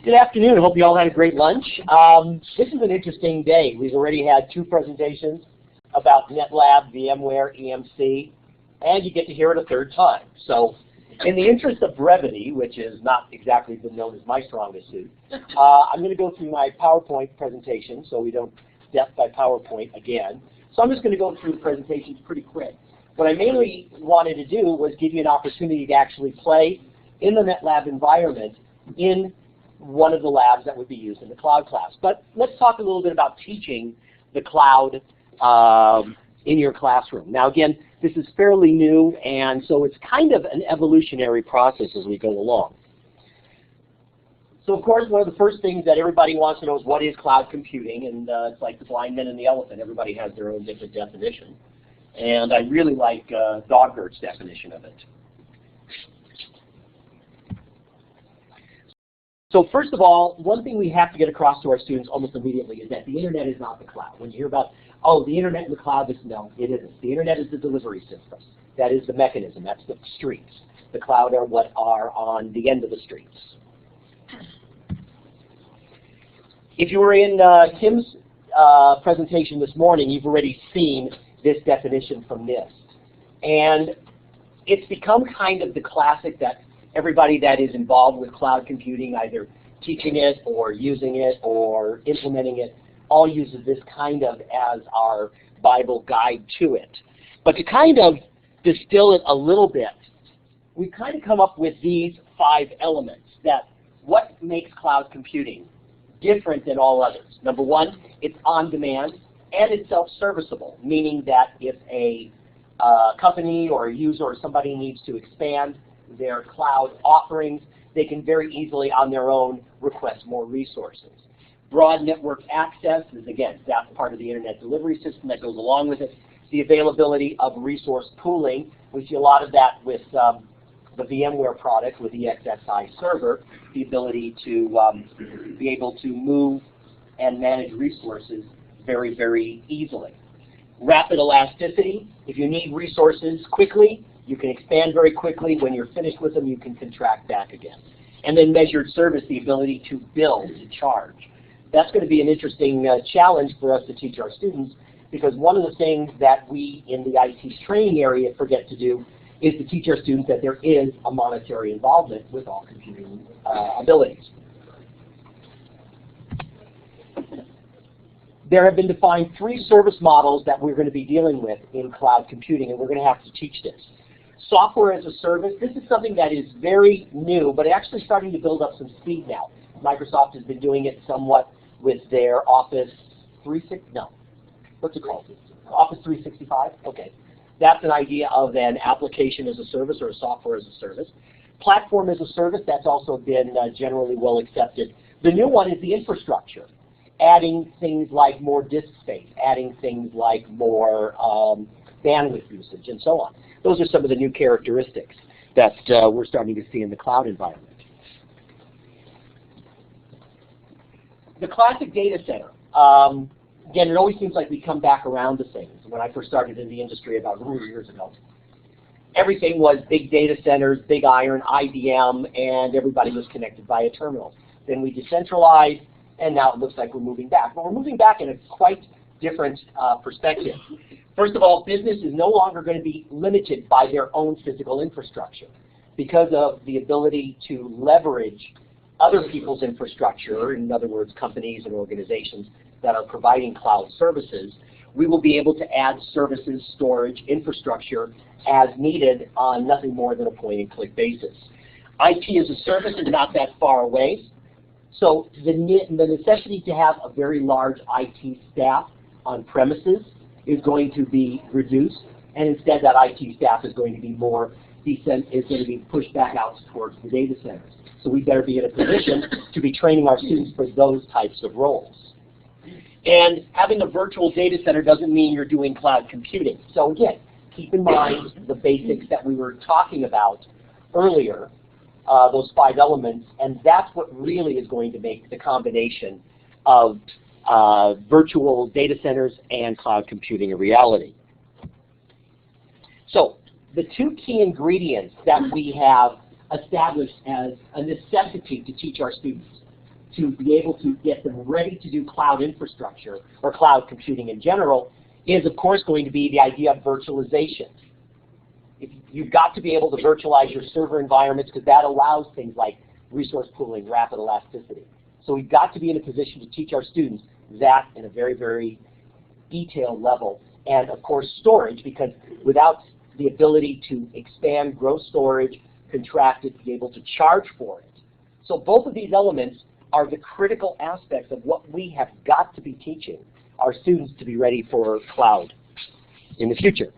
Good afternoon. I hope you all had a great lunch. This is an interesting day. We've already had 2 presentations about NetLab, VMware, EMC, and you get to hear it a 3rd time. So in the interest of brevity, which has not exactly been known as my strongest suit, I'm going to go through my PowerPoint presentation so we don't death by PowerPoint again. So I'm just going to go through the presentations pretty quick. What I mainly wanted to do was give you an opportunity to actually play in the NetLab environment in one of the labs that would be used in the cloud class. But let's talk a little bit about teaching the cloud in your classroom. Now again, this is fairly new, and so it's kind of an evolutionary process as we go along. So of course, one of the first things that everybody wants to know is what is cloud computing, and it's like the blind man and the elephant. Everybody has their own different definition. And I really like Doggert's definition of it. So first of all, one thing we have to get across to our students almost immediately is that the internet is not the cloud. When you hear about, oh, the internet and the cloud, no, it isn't. The internet is the delivery system. That is the mechanism. That's the streets. The cloud are what are on the end of the streets. If you were in Tim's presentation this morning, you've already seen this definition from NIST. And it's become kind of the classic that everybody that is involved with cloud computing, either teaching it or using it or implementing it, all uses this kind of as our Bible guide to it. But to kind of distill it a little bit, we've kind of come up with these 5 elements that what makes cloud computing different than all others. Number 1, it's on demand and it's self-serviceable, meaning that if a company or a user or somebody needs to expand their cloud offerings, they can very easily on their own request more resources. Broad network access is, again, that's part of the internet delivery system that goes along with it. The availability of resource pooling, we see a lot of that with the VMware product with EXSI Server, the ability to be able to move and manage resources very, very easily. Rapid elasticity, if you need resources quickly, you can expand very quickly. When you're finished with them, you can contract back again. And then measured service, the ability to bill, to charge. That's going to be an interesting challenge for us to teach our students, because one of the things that we in the IT training area forget to do is to teach our students that there is a monetary involvement with all computing abilities. There have been defined 3 service models that we're going to be dealing with in cloud computing, and we're going to have to teach this. Software as a service, this is something that is very new, but actually starting to build up some speed now. Microsoft has been doing it somewhat with their Office 365, no, what's it called? Office 365, okay. That's an idea of an application as a service or a software as a service. Platform as a service, that's also been generally well accepted. The new one is the infrastructure, adding things like more disk space, adding things like more bandwidth usage, and so on. Those are some of the new characteristics that we're starting to see in the cloud environment. The classic data center. Again, it always seems like we come back around to things. When I first started in the industry about 4 years ago, everything was big data centers, big iron, IBM, and everybody was connected via terminals. Then we decentralized, and now it looks like we're moving back. But we're moving back in a quite different perspective. First of all, business is no longer going to be limited by their own physical infrastructure. Because of the ability to leverage other people's infrastructure, in other words, companies and organizations that are providing cloud services, we will be able to add services, storage, infrastructure as needed on nothing more than a point-and-click basis. IT as a service is not that far away. So the necessity to have a very large IT staff on premises is going to be reduced, and instead that IT staff is going to be more decent, is going to be pushed back out towards the data centers. So we better be in a position to be training our students for those types of roles. And having a virtual data center doesn't mean you're doing cloud computing. So again, keep in mind the basics that we were talking about earlier, those 5 elements, and that's what really is going to make the combination of virtual data centers and cloud computing a reality. So the 2 key ingredients that we have established as a necessity to teach our students. to be able to get them ready to do cloud infrastructure or cloud computing in general is, of course, going to be the idea of virtualization. You've got to be able to virtualize your server environments because that allows things like resource pooling, rapid elasticity. So we've got to be in a position to teach our students that in a very, very detailed level. And of course storage, because without the ability to expand, grow storage, contract it, be able to charge for it. So both of these elements are the critical aspects of what we have got to be teaching our students to be ready for cloud in the future.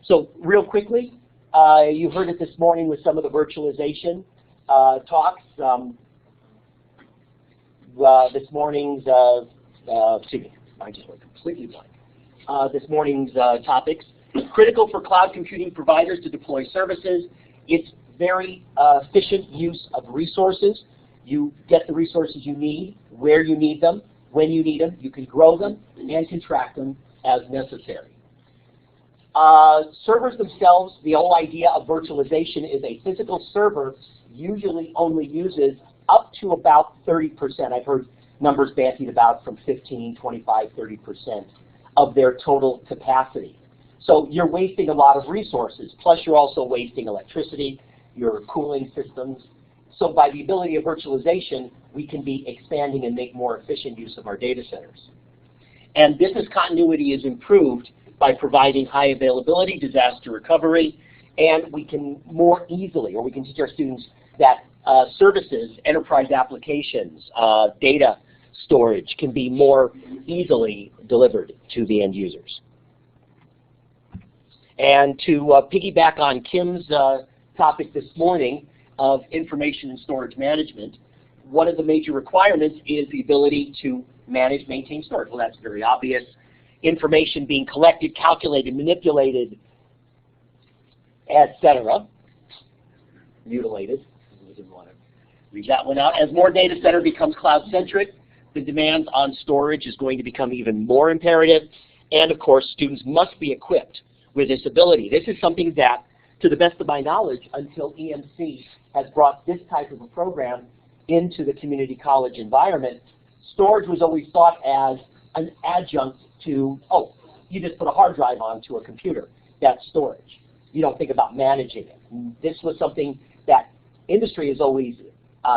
So real quickly, you heard it this morning with some of the virtualization talks. This morning's, excuse me, I just went completely blank. This morning's topics. Critical for cloud computing providers to deploy services. It's very efficient use of resources. You get the resources you need, where you need them, when you need them. You can grow them and contract them as necessary. Servers themselves, the whole idea of virtualization is a physical server usually only uses up to about 30%. I've heard numbers bandied about from 15, 25, 30% of their total capacity. So you're wasting a lot of resources, plus you're also wasting electricity, your cooling systems. So by the ability of virtualization, we can be expanding and make more efficient use of our data centers. And business continuity is improved by providing high availability, disaster recovery, and we can more easily, or we can teach our students that services, enterprise applications, data storage can be more easily delivered to the end users. And to piggyback on Kim's topic this morning of information and storage management, one of the major requirements is the ability to manage, maintain storage. Well, that's very obvious. Information being collected, calculated, manipulated, etc. Mutilated. I didn't want to read that one out. As more data center becomes cloud-centric, the demands on storage is going to become even more imperative. And of course, students must be equipped with this ability. This is something that, to the best of my knowledge, until EMC has brought this type of a program into the community college environment, storage was always thought as an adjunct to, oh, you just put a hard drive onto a computer. That's storage. You don't think about managing it. This was something that industry has always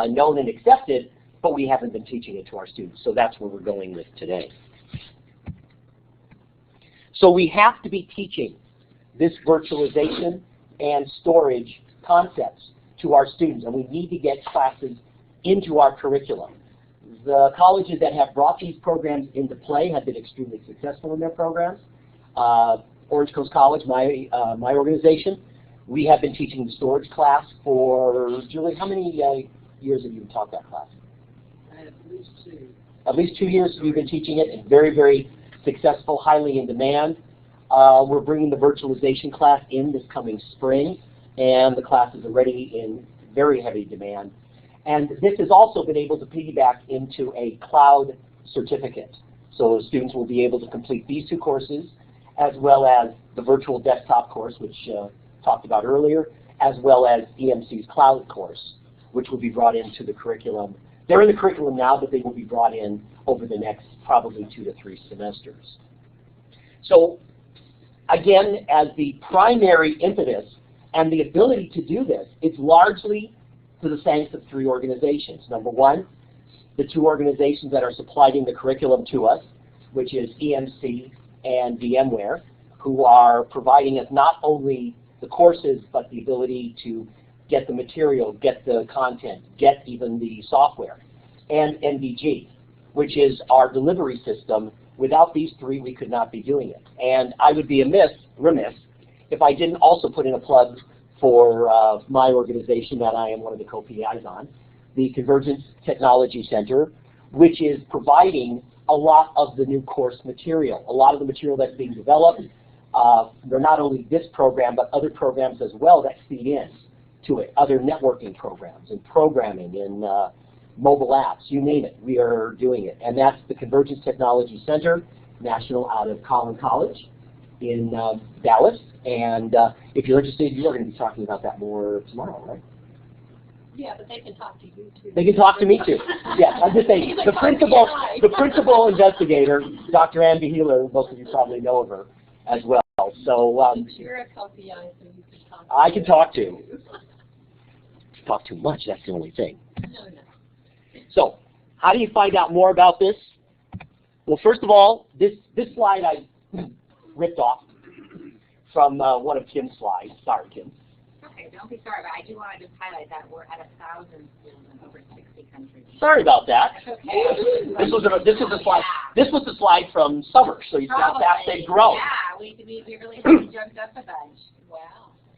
known and accepted, but we haven't been teaching it to our students. So that's where we're going with today. So we have to be teaching this virtualization and storage concepts to our students, and we need to get classes into our curriculum. The colleges that have brought these programs into play have been extremely successful in their programs. Orange Coast College, my organization, we have been teaching the storage class for, Julie, how many years have you taught that class? At least 2. At least 2 years we've been teaching it, and very, very successful, highly in demand. We're bringing the virtualization class in this coming spring, and the class is already in very heavy demand. And this has also been able to piggyback into a cloud certificate. So students will be able to complete these 2 courses, as well as the virtual desktop course, which talked about earlier, as well as EMC's cloud course, which will be brought into the curriculum. They're in the curriculum now, but they will be brought in over the next probably 2 to 3 semesters. So again, as the primary impetus and the ability to do this, it's largely to the thanks of 3 organizations. Number one, the 2 organizations that are supplying the curriculum to us, which is EMC and VMware, who are providing us not only the courses, but the ability to get the material, get the content, get even the software, and NVG, which is our delivery system. Without these 3, we could not be doing it. And I would be remiss if I didn't also put in a plug for my organization that I am one of the co-PIs on, the Convergence Technology Center, which is providing a lot of the new course material, a lot of the material that's being developed. They're not only this program, but other programs as well that feed in to it, other networking programs and programming and mobile apps, you name it, we are doing it. And that's the Convergence Technology Center, national, out of Collin College in Dallas. And if you're interested, you are going to be talking about that more tomorrow, right? Yeah, but they can talk to you too. They can talk to me too. Yes, I'm just saying, the principal investigator, Dr. Ann Healer, most of you probably know of her as well. So you're a copy eye, so you can talk. I can talk to. Talk too much, that's the only thing. No. So, how do you find out more about this? Well, first of all, this slide I ripped off from one of Kim's slides. Sorry, Kim. Okay, don't be sorry, but I do want to just highlight that we're at 1,000 schools in over 60 countries. Sorry about that. That's okay. This was a slide. This was the slide from summer, so you see how fast they've grown. Yeah, we really have jumped up a bunch. Wow.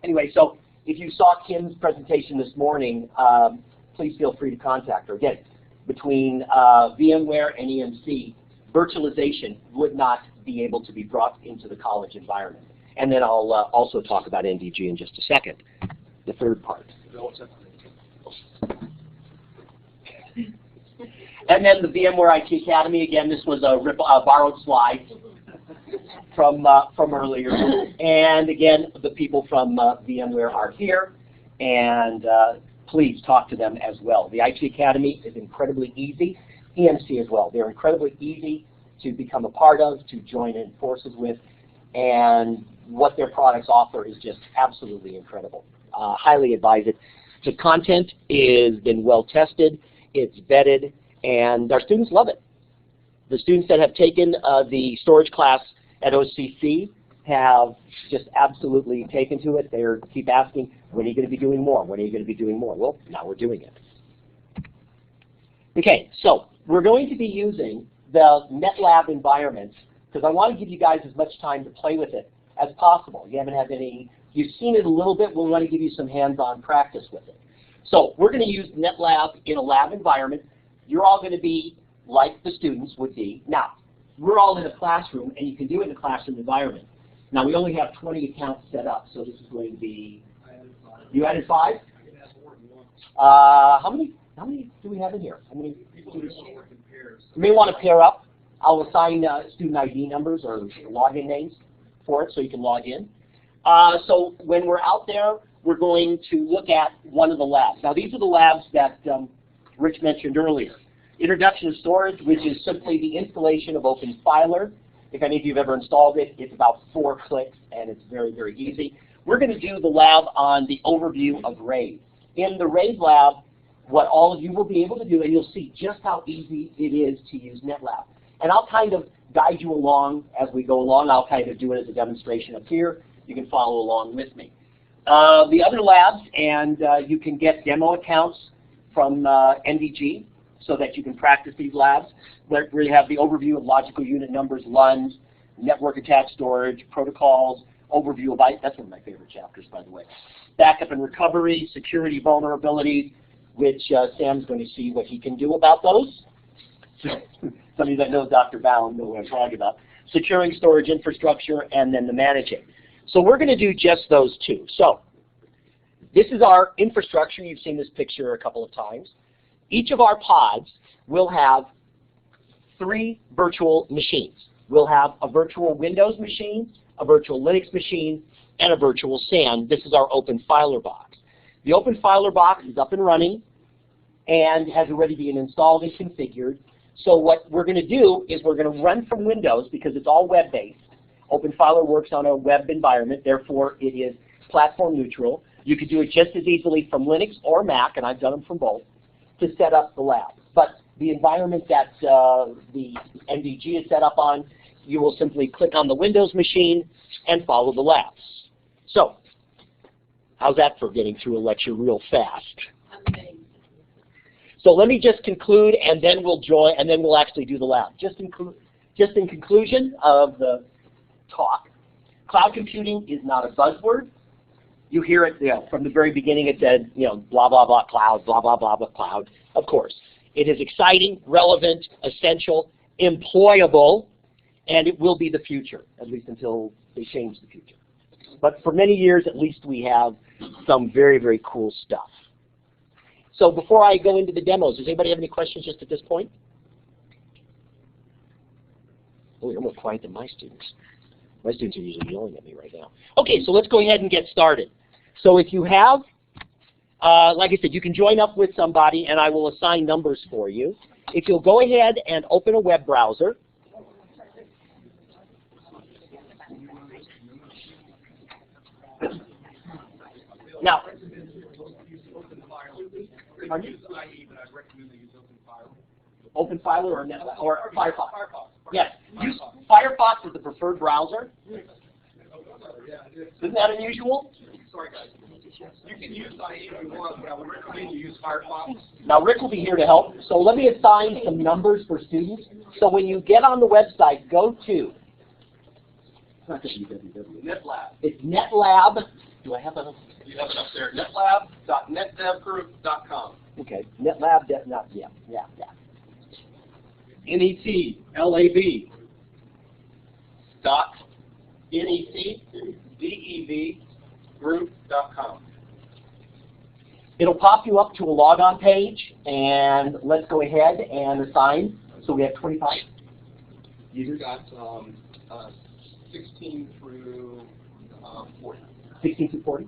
Anyway, so if you saw Kim's presentation this morning, please feel free to contact her. Again, between VMware and EMC, virtualization would not be able to be brought into the college environment. And then I'll also talk about NDG in just a second, the third part. And then the VMware IT Academy, again, this was a borrowed slide from earlier. And again, the people from VMware are here, and please talk to them as well. The IT Academy is incredibly easy, EMC as well. They're incredibly easy to become a part of, to join in forces with, and what their products offer is just absolutely incredible. Highly advise it. The content has been well tested, it's vetted, and our students love it. The students that have taken the storage class at OCC have just absolutely taken to it. They keep asking, when are you going to be doing more? When are you going to be doing more? Well, now we're doing it. Okay, so we're going to be using the NetLab environment because I want to give you guys as much time to play with it as possible. You haven't had any, you've seen it a little bit, we want to give you some hands-on practice with it. So we're going to use NetLab in a lab environment. You're all going to be like the students would be. Now, we're all in a classroom, and you can do it in a classroom environment. Now, we only have 20 accounts set up, so this is going to be, you added 5? How many do we have in here? How many students? You may want to pair up. I'll assign student ID numbers or login names for it so you can log in. So when we're out there, we're going to look at one of the labs. Now, these are the labs that Rich mentioned earlier. Introduction to storage, which is simply the installation of OpenFiler. If any of you have ever installed it, it's about 4 clicks, and it's very, very easy. We're going to do the lab on the overview of RAID. In the RAID lab, what all of you will be able to do, and you'll see just how easy it is to use NetLab. And I'll kind of guide you along as we go along. I'll kind of do it as a demonstration up here. You can follow along with me. The other labs, and you can get demo accounts from NDG so that you can practice these labs, where you have the overview of logical unit numbers, LUNs, network attached storage, protocols, overview of that's one of my favorite chapters, by the way. Backup and recovery, security vulnerabilities, which Sam's going to see what he can do about those. Some of you that know Dr. Bound know what I'm talking about. Securing storage infrastructure, and then the managing. So we're going to do just those two. So this is our infrastructure. You've seen this picture a couple of times. Each of our pods will have 3 virtual machines. We'll have a virtual Windows machine, a virtual Linux machine, and a virtual SAN. This is our OpenFiler box. The OpenFiler box is up and running and has already been installed and configured. So what we're going to do is we're going to run from Windows because it's all web-based. OpenFiler works on a web environment, therefore it is platform neutral. You could do it just as easily from Linux or Mac, and I've done them from both, to set up the lab. But the environment that the NDG is set up on, you will simply click on the Windows machine and follow the labs. So, how's that for getting through a lecture real fast? Amazing. So let me just conclude, and then we'll join, and then we'll actually do the lab. Just in conclusion of the talk, cloud computing is not a buzzword. You hear it, from the very beginning. It said, blah blah blah cloud, blah blah blah blah cloud. Of course, it is exciting, relevant, essential, employable, and it will be the future, at least until they change the future. But for many years, at least, we have some very, very cool stuff. So before I go into the demos, does anybody have any questions just at this point? Oh, you're more quiet than my students. My students are usually yelling at me right now. Okay, so let's go ahead and get started. So if you have like I said, you can join up with somebody, and I will assign numbers for you. If you'll go ahead and open a web browser. Now, Open Filer or Firefox? Yes. Use Firefox as the preferred browser. Isn't that unusual? Sorry, guys. You can use IE if you want, but I would recommend you use Firefox. Now, Rick will be here to help. So let me assign some numbers for students. So when you get on the website, go to NetLab. It's NetLab. Do I have a? You have it up there. netlab.netdevgroup.com. Okay. NetLab. Yeah. NETLAB. .NETDEV group.com. It'll pop you up to a logon page, and let's go ahead and assign. So we have 25 You've got 16 through 40. 16 to 40.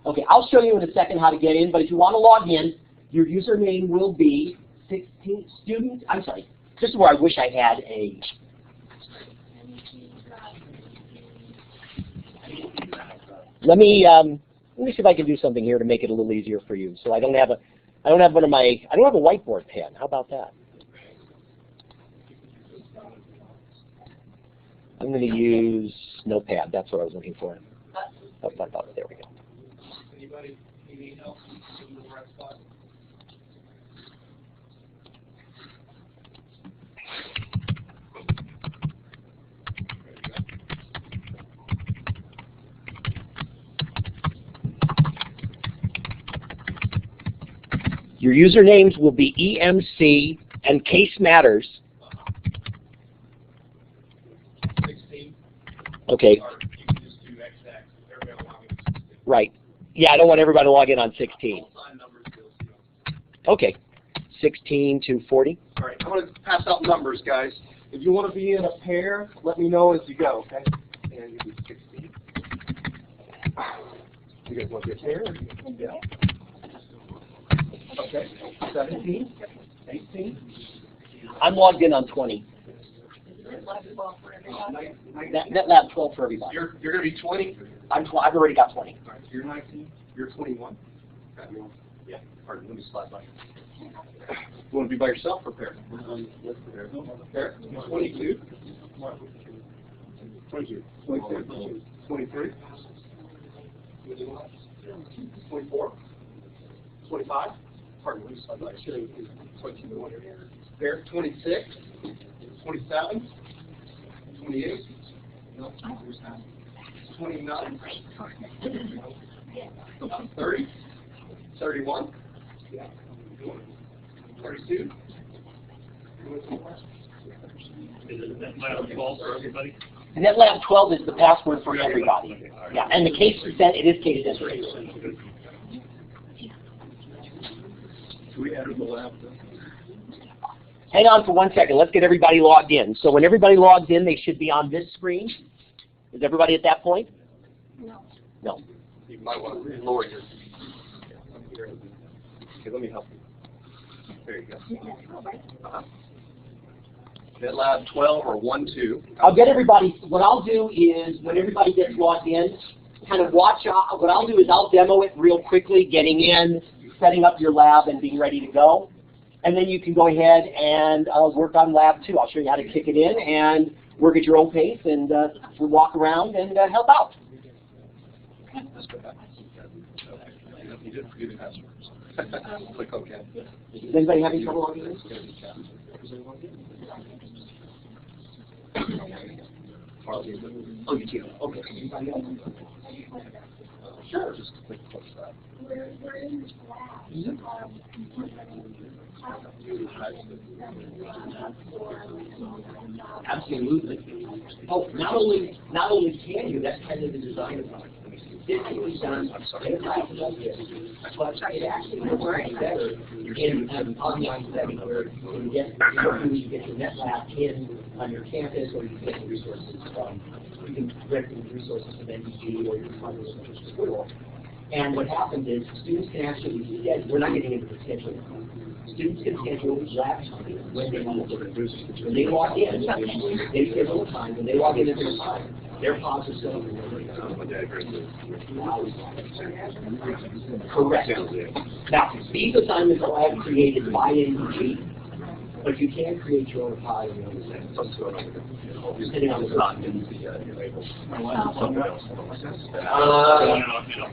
Okay, I'll show you in a second how to get in, but if you want to log in, your username will be 16 student. I'm sorry. This is where I wish I had a. Let me see if I can do something here to make it a little easier for you. So I don't have a whiteboard pen. How about that? I'm going to use Notepad. That's what I was looking for. Oh, there we go. Anybody need help in the right spot? Your usernames will be EMC and case matters. 16. Okay. Or you can just do XX. Everybody will log in to 16. Right. Yeah, I don't want everybody to log in on 16. I'll sign numbers to those, Okay. 16 to 40. All right, I'm going to pass out numbers, guys. If you want to be in a pair, let me know as you go, okay? And you do 16. You guys want to be a pair? Yeah. Okay. 17, 18. I'm logged in on 20. NetLab 12 for everybody. You're going to be 20? I've already got 20. All right, so you're 19. You're 21. Yeah. Pardon, let me slide by. You want to be by yourself or pair? Pair. 22. 22. 23. 23. 24. 25. Pardon, let me slide by. 22. Pair. 26. 27. 28. No. 29. 30. 31. 32. Is it NetLab 12 for everybody? NetLab 12 is the password for everybody. Yeah, and the case percent, it is case sensitive. Do we enter the lab? Hang on for 1 second. Let's get everybody logged in. So when everybody logs in, they should be on this screen. Is everybody at that point? No. No. You might want to lower your. Okay, let me help you. There you go. NetLab 12 or 1-2. I'll get everybody, what I'll do is when everybody gets logged in, kind of watch out. What I'll do is I'll demo it real quickly, getting in, setting up your lab and being ready to go. And then you can go ahead and work on lab 2. I'll show you how to kick it in and work at your own pace, and we'll walk around and help out. You didn't forget the passwords. Click OK. Does anybody have any trouble logging in? Oh, you do? Okay. Anybody else? Sure. Just click close that. We're in this lab. Absolutely. Oh, not only can you, that's kind of the design of it. This was done in a class like this, but it actually works better in an online setting where you can get your NetLab in on your campus, or you can get the resources from, you can rent the resources from NDG or your funders from school. And what happens is students can actually schedule, we're not getting into the scheduling. Students can schedule lab time when they want to. When they log in, they schedule a time. When they log in at their time, their pods are set up. Correct. Now, these assignments are all created by ACT, but you can create your own pod in your own setting, depending on the slot.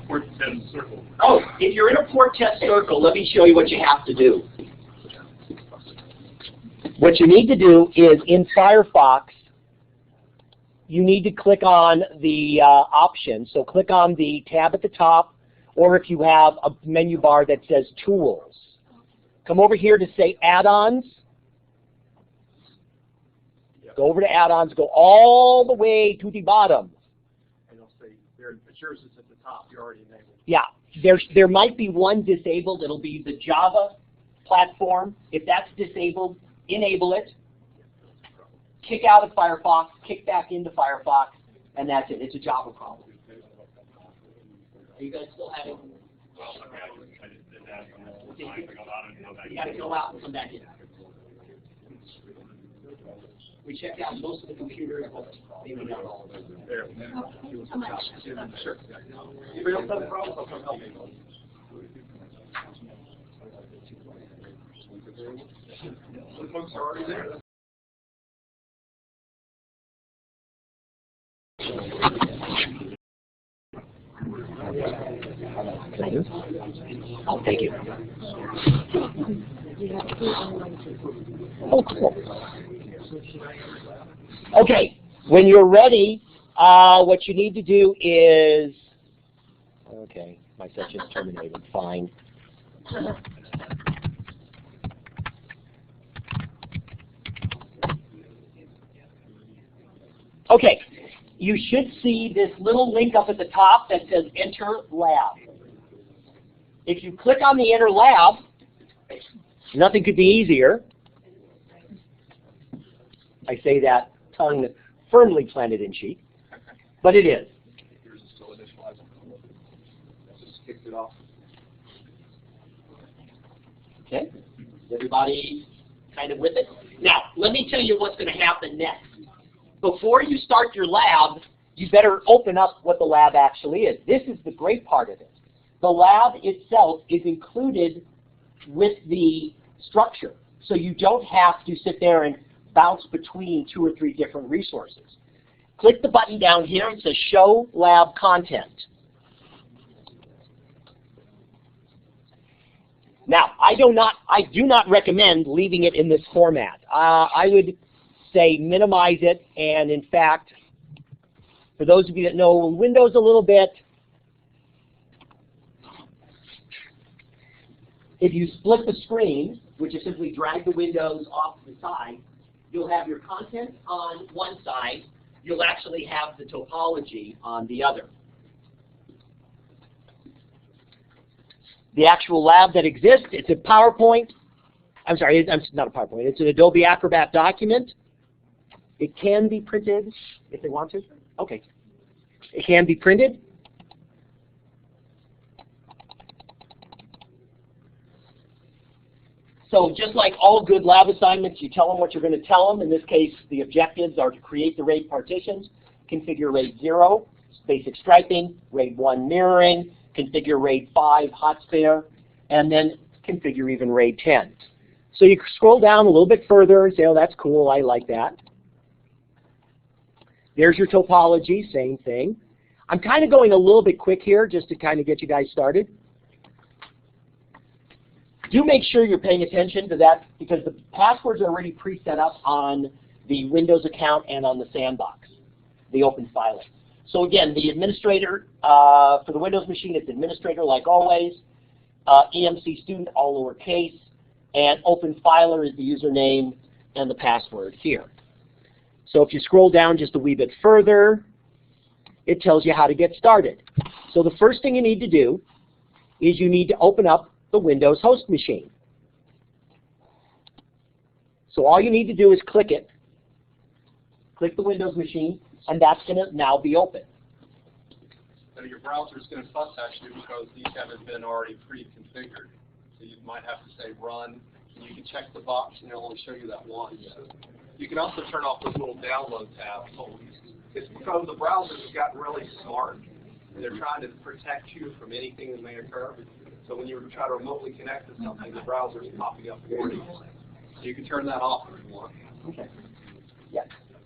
Port test circle. Oh, if you're in a port test circle, let me show you what you have to do. What you need to do is in Firefox, you need to click on the option. So click on the tab at the top, or if you have a menu bar that says Tools. Come over here to say Add-ons. Go over to Add-ons, go all the way to the bottom. And they'll say, it's yours is at the top, you're already enabled. Yeah, there might be one disabled. It'll be the Java platform. If that's disabled, enable it. Kick out of Firefox, kick back into Firefox, and that's it. It's a Java problem. Are you guys still having? Well, okay, I just did that. I go out and go back. You got to go out and come back in. We checked out most of the computers, but maybe not all of them. There. How much? Sure. Anybody else have a problem? I'll come help you. Some folks are already there. Can I do? Oh, thank you. Oh, cool. Okay, when you're ready, what you need to do is, okay, my session's terminated, fine. Okay, you should see this little link up at the top that says Enter Lab. If you click on the Enter Lab, nothing could be easier. I say that tongue firmly planted in cheek, but it is. Yours is still initialized. Just kicked it off. Okay, is everybody kind of with it? Now, let me tell you what's going to happen next. Before you start your lab, you better open up what the lab actually is. This is the great part of it. The lab itself is included with the structure, so you don't have to sit there and bounce between 2 or 3 different resources. Click the button down here. It says Show Lab Content. Now, I do not recommend leaving it in this format. I would say minimize it, and in fact, for those of you that know Windows a little bit, if you split the screen, which is simply drag the windows off to the side, you'll have your content on one side, you'll actually have the topology on the other. The actual lab that exists, it's a PowerPoint. I'm sorry, it's not a PowerPoint. It's an Adobe Acrobat document. It can be printed if they want to. Okay. It can be printed. So just like all good lab assignments, you tell them what you're going to tell them. In this case, the objectives are to create the RAID partitions, configure RAID 0, basic striping, RAID 1 mirroring, configure RAID 5 hot spare, and then configure even RAID 10. So you scroll down a little bit further and say, oh, that's cool, I like that. There's your topology, same thing. I'm kind of going a little bit quick here just to kind of get you guys started. Do make sure you're paying attention to that because the passwords are already pre-set up on the Windows account and on the sandbox, the open filing. So again, the administrator, for the Windows machine, it's administrator like always, EMC student, all lowercase, and open filer is the username and the password here. So if you scroll down just a wee bit further, it tells you how to get started. So the first thing you need to do is you need to open up the Windows host machine. So all you need to do is click it, click the Windows machine, and that's going to now be open. So your browser is going to fuss at you because these haven't been already pre-configured. So you might have to say run, and you can check the box, and it'll only show you that once. You can also turn off those little download tabs. It's because the browsers have gotten really smart, and they're trying to protect you from anything that may occur. So when you try to remotely connect to something, the browser is popping up for you. So you can turn that off if you want. Okay. Yeah.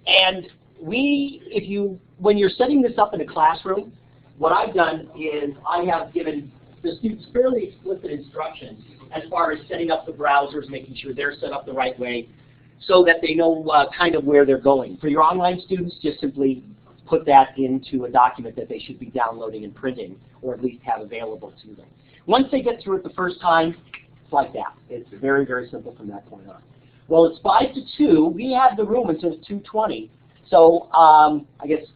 And when you're setting this up in a classroom, what I've done is I have given the students fairly explicit instructions as far as setting up the browsers, making sure they're set up the right way, so that they know kind of where they're going. For your online students, just simply put that into a document that they should be downloading and printing, or at least have available to them. Once they get through it the first time, it's like that. It's very, very simple from that point on. Well, it's 5 to 2. We have the room until 2:20. So I guess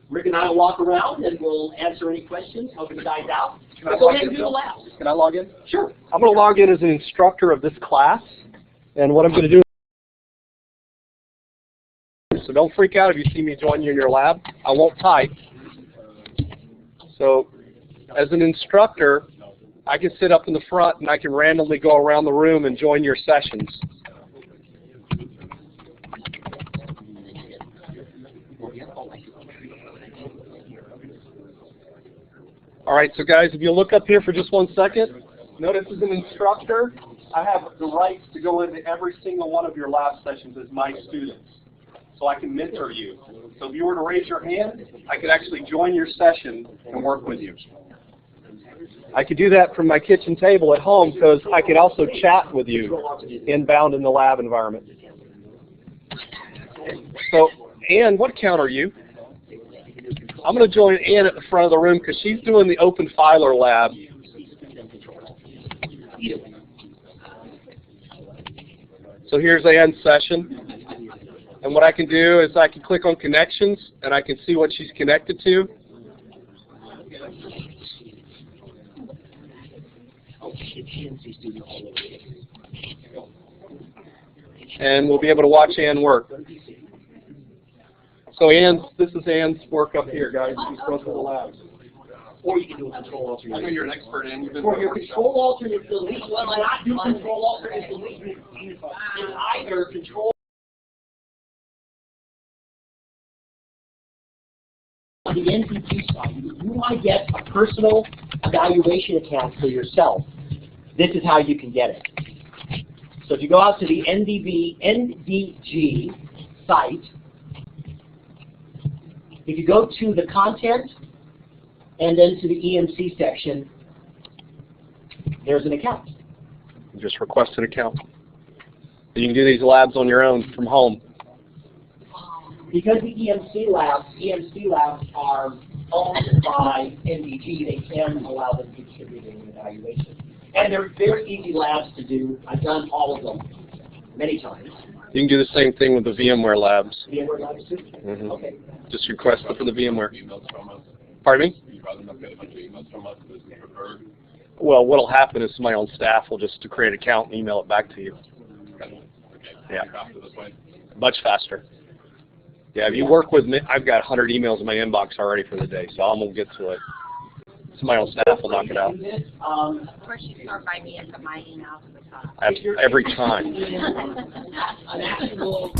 Rick and I will walk around and we'll answer any questions, help you guys out. Go ahead and do the lab. Can I log in? Sure. I'm going to log in as an instructor of this class, and what I'm going to do, so don't freak out if you see me join you in your lab. I won't type. So as an instructor, I can sit up in the front and I can randomly go around the room and join your sessions. All right, so guys, if you look up here for just 1 second, notice as an instructor, I have the rights to go into every single one of your lab sessions as my students. So I can mentor you. So if you were to raise your hand, I could actually join your session and work with you. I could do that from my kitchen table at home because I could also chat with you inbound in the lab environment. So, Ann, what account are you? I'm going to join Ann at the front of the room because she's doing the Open Filer lab. So here's Ann's session. And what I can do is I can click on connections and I can see what she's connected to. And we'll be able to watch Ann work. So this is Ann's work up here, guys. She's going through the lab. Or you can do a control alternate. I know you're an expert in. You've been For your control alternate delete, well, not do control alternate delete. It's either control on the NDB side. You want to get a personal evaluation account for yourself. This is how you can get it. So if you go out to the NDG site, if you go to the content and then to the EMC section, there's an account. Just request an account. You can do these labs on your own from home. Because the EMC labs are owned by NDG, they can allow them to contribute an evaluation. And they're very easy labs to do. I've done all of them many times. You can do the same thing with the VMware labs. VMware labs too? Mm-hmm. Okay. Just request it for the VMware. Pardon me? Well, what will happen is somebody on staff will just create an account and email it back to you. Yeah. Much faster. Yeah, if you work with me, I've got 100 emails in my inbox already for the day, so I'm going to get to it. Somebody on staff will knock it out. Of course, you start by me and put my email to the top. Every time. An actual